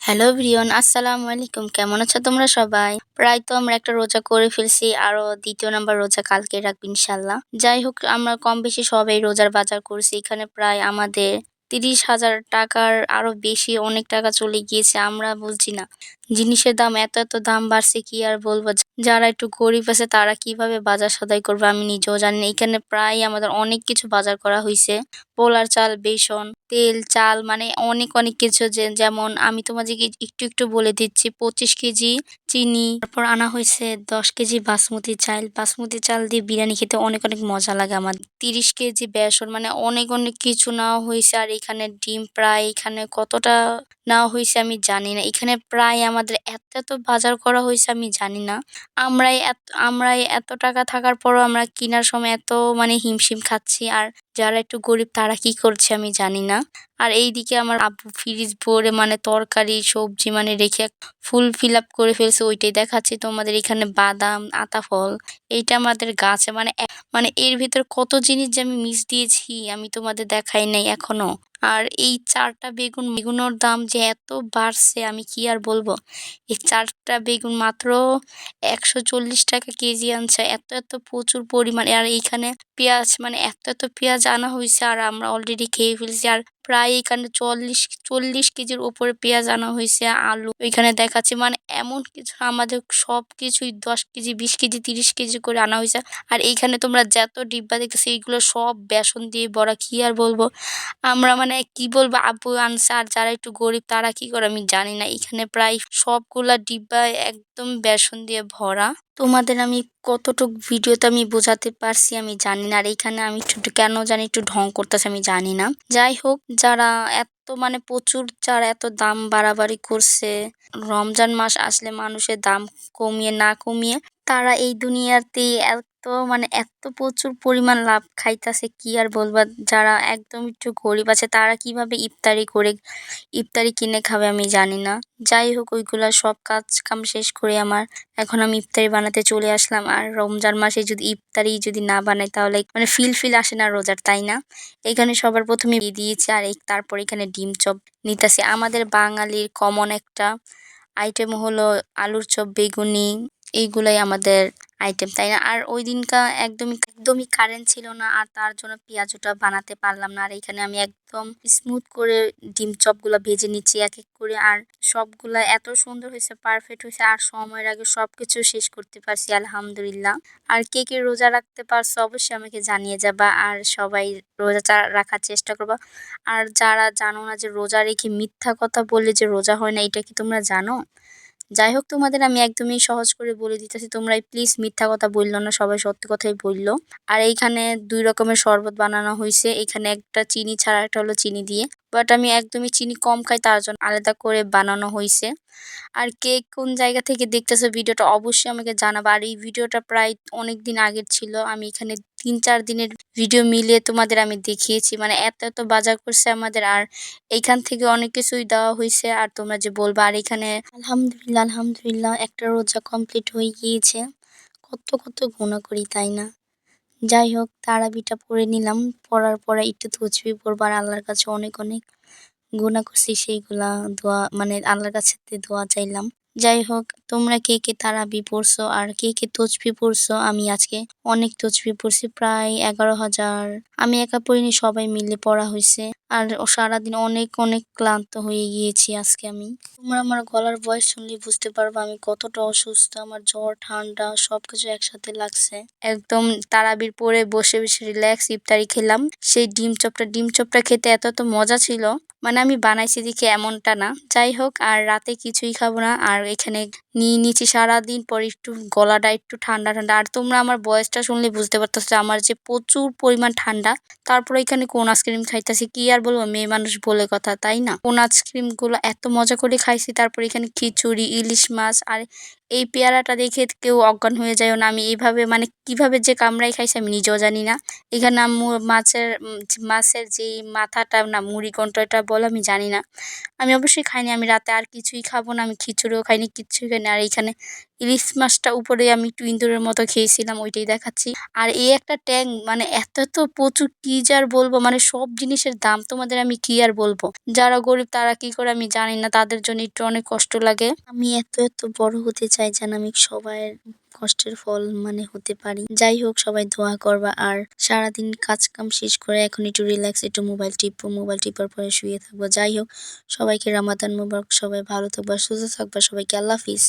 Hello everyone, আসসালামু আলাইকুম। কেমন আছো তোমরা সবাই? প্রায় তো আমরা একটা রোজা করে ফেলছি। আরো ২য় নাম্বার রোজা কালকে রাখবো ইনশাআল্লাহ। যাই হোক আমরা কম বেশি সবাই রোজার বাজার করছি। এখানে প্রায় আমাদের ৩০,০০০ টাকার আরো বেশি অনেক টাকা চলে গিয়েছে। আমরা বুঝছি না। জিনিসের দাম এত দাম বাড়ছে কি আর বলবো? যারা একটু গরিব আছে তারা কিভাবে বাজার সদাই করবে আমি নিজেও জানি না। এখানে প্রায় আমাদের অনেক কিছু বাজার করা হইছে। পোলার চাল, বেসন, তেল, চাল মানে অনেক কিছু যেমন আমি তোমাদেরকে একটু বলে দিচ্ছি ২৫ কেজি চিনি, তারপর আনা হইছে ১০ কেজি বাসমতি চাল। বাসমতি চাল দিয়ে বিরিয়ানি খেতে অনেক মজা লাগে আমার। ৩০ কেজি বেসন মানে অনেক কিছু নেওয়া হইছে। আর এখানে ডিম প্রায় এখানে কতটা নেওয়া হইছে আমি জানি না। এখানে প্রায় আমাদের এত বাজার করা হইছে আমি জানি না। আমরাই এত টাকা থাকার পরও আমরা কিনার সময় এত মানে হিমশিম খাচ্ছি। আর যারা একটু গরিব তারা কি করছে আমি জানি না। আর এইদিকে আমার আব্বু ফ্রিজ ভরে মানে তরকারি, সবজি মানে রেখে ফুল ফিল আপ করে ফেলছে ওইটাই দেখাচ্ছি তোমাদের। এখানে বাদাম, আতা ফল এইটা আমাদের গাছে মানে এর ভেতর কত জিনিস যে আমি মিস দিয়েছি আমি তোমাদের দেখাই নাই এখনো। আর এই ৪ টা বেগুনের দাম যে এত বাড়ছে আমি কি আর বলবো। এই ৪ টা বেগুন মাত্র ৳১৪০ কেজি আনছে। এত প্রচুর পরিমাণে। আর এইখানে পেঁয়াজ মানে এত পেঁয়াজ আনা হইছে আর আমরা অলরেডি খেয়ে ফেলছি। আর প্রায় এখানে ৪০ কেজির উপরে পেঁয়াজ আনা হইছে, আলু ওইখানে দেখাচ্ছে মানে এমন কিছু আমাদের সবকিছুই ১০ কেজি, ২০ কেজি, ৩০ কেজি করে আনা হইছে। আর এইখানে তোমরা যত ডিব্বা দেখতেছো এইগুলো সব বেসন দিয়ে ভরা। কি আর বলবো? আমরা মানে কি বলবো আব্বু আনছে আর যারা একটু গরিব তারা কি করে আমি জানি না। এখানে প্রায় সবগুলা ডিব্বা একদম বেসন দিয়ে ভরা। তোমাদের আমি কতটুক ভিডিওতে আমি বোঝাতে পারছি আমি জানি না। আর এইখানে আমি একটু কেন জানি একটু ঢং করতেছে আমি জানি না। যাই হোক যারা মানে প্রচুর যারা এত দাম বাড়াবাড়ি করছে, রমজান মাস আসলে মানুষের দাম কমিয়ে না কমিয়ে তারা এই দুনিয়াতে মানে এত প্রচুর পরিমাণ লাভ খাইতাছে কি আর বলবা। যারা একদম একটু গরিব আছে তারা কিভাবে ইফতারি কিনে খাবে আমি জানি না। যাই হোক ওইগুলা সব কাজ কাম শেষ করে এখন আমি ইফতারি বানাতে চলে আসলাম। আর রমজান মাসে যদি ইফতারি যদি না বানাই তাহলে মানে ফিল আসে না রোজার, তাই না? এখানে সবার প্রথমে দিয়ে দিয়েছি আর তারপর এখানে ডিম চপ নিতেছি। আমাদের বাঙালির কমন একটা আইটেম হলো আলুর চপ, বেগুনি এইগুলাই আমাদের আইটেম, তাই না? আর ওই দিনকা একদমই কারেন্ট ছিল না আর তার জন্য পেঁয়াজুটা বানাতে পারলাম না। আর এখানে আমি একদম স্মুথ করে ডিম চপগুলা ভেজে নিচ্ছি এক করে। আর সবগুলা এত সুন্দর হয়েছে, পারফেক্ট হয়েছে। আর সময়ের আগে সবকিছু শেষ করতে পারছি আলহামদুলিল্লাহ। আর কে রোজা রাখতে পারছো অবশ্যই আমাকে জানিয়ে যাবা। আর সবাই রোজা রাখার চেষ্টা করবা। আর যারা জানো না যে রোজা রেখে মিথ্যা কথা বললে যে রোজা হয় না, এটা কি তোমরা জানো? যাই হোক তোমাদের আমি একদমই সহজ করে বলে দিতেছি, তোমরা প্লিজ মিথ্যা কথা বললো না, সবাই সত্যি কথাই বললো। আর এইখানে ২ রকমের শরবত বানানো হয়েছে। এখানে একটা চিনি ছাড়া, একটা হলো চিনি দিয়ে। বাট আমি একদমই চিনি কম খাই তার জন্য আলাদা করে বানানো হয়েছে। আর কে কোন জায়গা থেকে দেখতেছো ভিডিওটা অবশ্যই আমাকে জানাবা। আর এই ভিডিওটা প্রায় অনেকদিন আগের ছিল। আমি এখানে ৩-৪ দিনের ভিডিও মিলিয়ে তোমাদের আমি দেখিয়েছি। মানে এত বাজার করছে আমাদের। আর এইখান থেকে অনেক কিছুই দেওয়া হইছে। আর তোমরা যে বলবা। আর এখানে আলহামদুলিল্লাহ একটা রোজা কমপ্লিট হয়ে গিয়েছে। কত গুনাহ করি, তাই না? যাই হোক তারাবিটা পড়ে নিলাম। পড়ার পরে একটু তসবিহ পড়বো আর আল্লাহর কাছে অনেক গুনাহ করছি সেইগুলা দোয়া মানে আল্লাহর কাছে দোয়া চাইলাম। যাই হোক তোমরা কে তারাবি পড়ছো আর কে তসবিহ পড়ছো? আমি আজকে অনেক তসবিহ পড়ছি, প্রায় ১১,০০০। আমি একা পড়িনি, সবাই মিলে পড়া হইছে। আর সারাদিন অনেক ক্লান্ত হয়ে গিয়েছি আজকে আমি। তোমরা আমার গলার ভয়েস শুনলেই বুঝতে পারবা আমি কতটা অসুস্থ। আমার জ্বর, ঠান্ডা সবকিছু একসাথে লাগছে। একদম তারাবির পরে বসে রিল্যাক্স ইফতারি খেলাম। সেই ডিম চপটা খেতে এত মজা ছিল। মানে আমি বানাইছি দেখে এমনটা না। যাই হোক আর রাতে কিছুই খাবো না। আর এখানে নিয়ে নিয়েছি সারাদিন পর একটু গলাটা একটু ঠান্ডা। আর তোমরা আমার ভয়েসটা শুনলে বুঝতে পারতেছো আমার যে প্রচুর পরিমাণ ঠান্ডা। তারপর এখানে কোন আইসক্রিম খাইতেছি, কি আর বলবো, মেয়ে মানুষ বলে কথা, তাই না? কোন আইসক্রিম গুলো এত মজা করে খাইছি। তারপর এখানে খিচুড়ি, ইলিশ মাছ। আর এই পেয়ারাটা দেখে কেউ অজ্ঞান হয়ে যায় না। আমি এইভাবে মানে কিভাবে যে কামড়াই খাইছি আমি নিজেও জানি না। এখানে আম্মু মাছের যেই মাথাটা না মুড়িঘণ্ট এটা বলে আমি জানি না। আমি অবশ্যই খাইনি। আমি রাতে আর কিছুই খাবো না। আমি খিচুড়িও খাইনি, কিচ্ছুই খাইনি। আর এইখানে ইলিশ মাছটা উপরে আমি একটু ইন্দুরের মতো খেয়েছিলাম, ওইটাই দেখাচ্ছি। আর এই একটা ট্যাঙ্ক মানে এত প্রচুর, কি যে আর বলবো, মানে সব জিনিসের দাম তোমাদের আমি কি আর বলবো। যারা গরিব তারা কি করে আমি জানি না, তাদের জন্য একটু অনেক কষ্ট লাগে। আমি এত বড় হতে চাই যেন আমি সবার কষ্টের ফল মানে হতে পারি। যাই হোক, সবাই দোয়া করবা। আর সারাদিন কাজ কাম শেষ করে এখন একটু রিল্যাক্স, একটু মোবাইল টিপবো, মোবাইল টিপার পরে শুয়ে থাকবো। যাই হোক, সবাইকে রামাদান মোবারক, সবাই ভালো থাকবা, সুস্থ থাকবা, সবাইকে আল্লাহ হাফিজ।